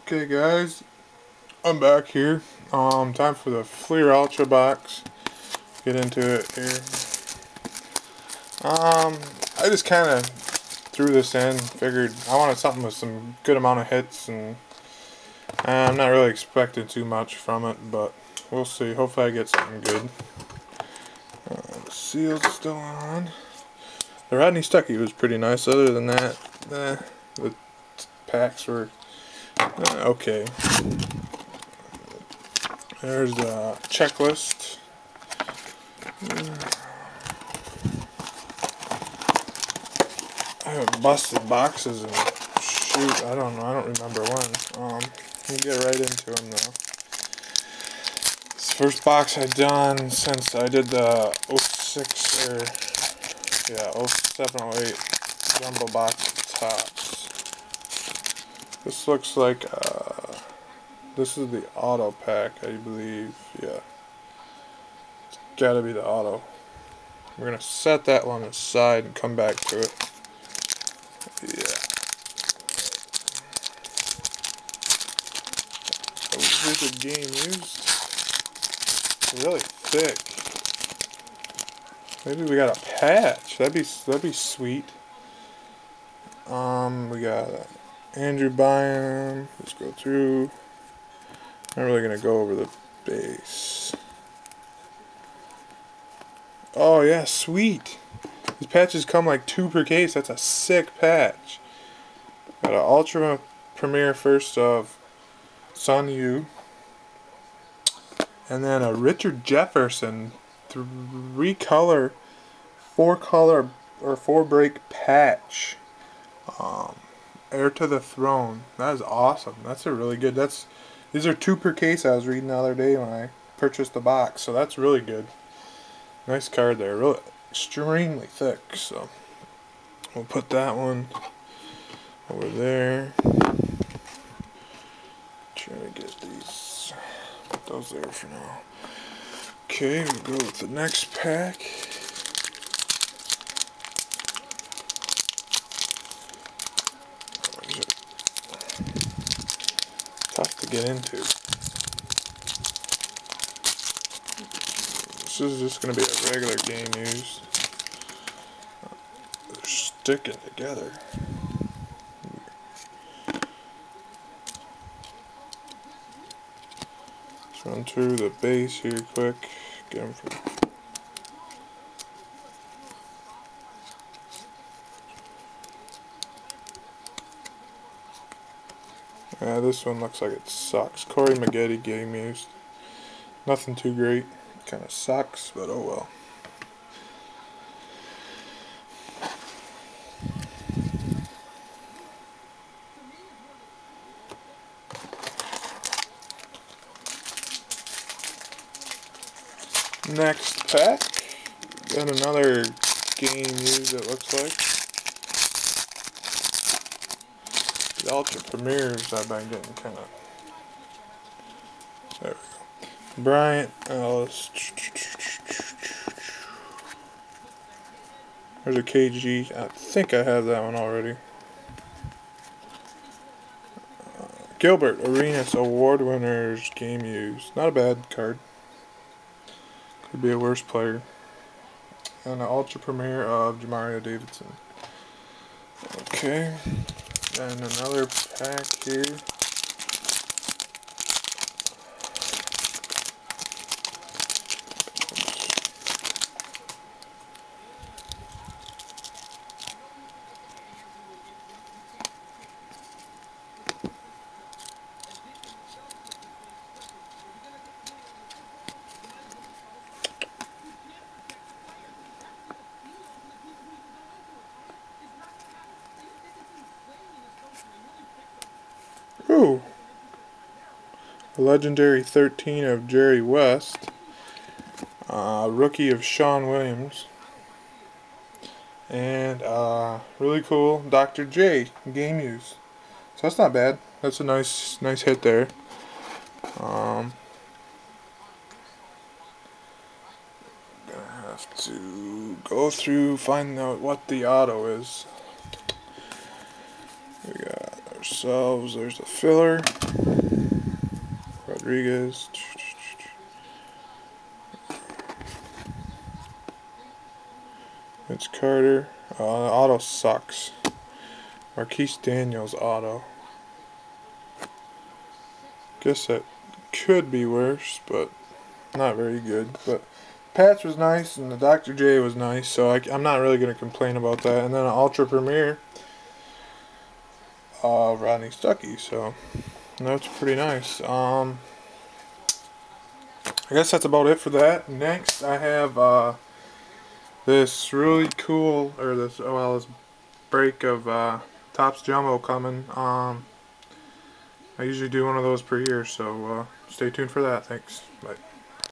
Okay guys, I'm back here. Time for the Fleer Ultra box. Get into it here. I just kind of threw this in, figured I wanted something with some good amount of hits, and I'm not really expecting too much from it, but we'll see. Hopefully I get something good. The seal's still on. The Rodney Stuckey was pretty nice. Other than that, the packs were okay. There's the checklist. I have busted boxes and shoot, I don't know, I don't remember when. We'll get right into them though. It's the first box I've done since I did the 06 or 0708 jumbo box of Topps. This looks like this is the auto pack, I believe. Yeah, it's gotta be the auto. We're gonna set that one aside and come back to it. Yeah. Oh, here's a game used. Really thick. Maybe we got a patch. That'd be sweet. We got Andrew Bynum. Let's go through. I'm not really gonna go over the base. Oh yeah, sweet. These patches come like 2 per case. That's a sick patch. Got an Ultra Premier first of Sun Yu. And then a Richard Jefferson 3-color, 4-color, or 4-break patch. Heir to the Throne. That is awesome. That's a really good. These are 2 per case. I was reading the other day when I purchased the box, so that's really good. Nice card there. Really extremely thick. So we'll put that one over there. Try to get these. Put those there for now. Okay, we'll go with the next pack. Tough to get into. This is just going to be a regular game used. They're sticking together. Let's run through the base here quick. Get them from. Yeah, this one looks like it sucks. Corey Maggette game used. Nothing too great. Kind of sucks, but oh well. Next pack. Got another game used, it looks like. The Ultra Premiers I've been getting kind of. There we go. Bryant Ellis. There's a KG. I think I have that one already. Gilbert Arenas Award Winners game used. Not a bad card. Could be a worse player. And an Ultra Premier of Jamario Davidson. Okay. And another pack here. Ooh. A legendary 13 of Jerry West. Rookie of Sean Williams. And really cool Dr. J game use. So that's not bad. That's a nice hit there. Gonna have to go through, find out what the auto is. We got ourselves. There's the filler. Rodriguez. It's Carter. Auto sucks. Marquise Daniels auto. Guess that could be worse, but not very good. But Patch was nice, and the Dr. J was nice, so I'm not really going to complain about that. And then an Ultra Premier, Rodney Stuckey, so that's pretty nice. I guess that's about it for that. Next, I have this really cool, or this break of Topps Jumbo coming. I usually do one of those per year, so stay tuned for that. Thanks. Bye.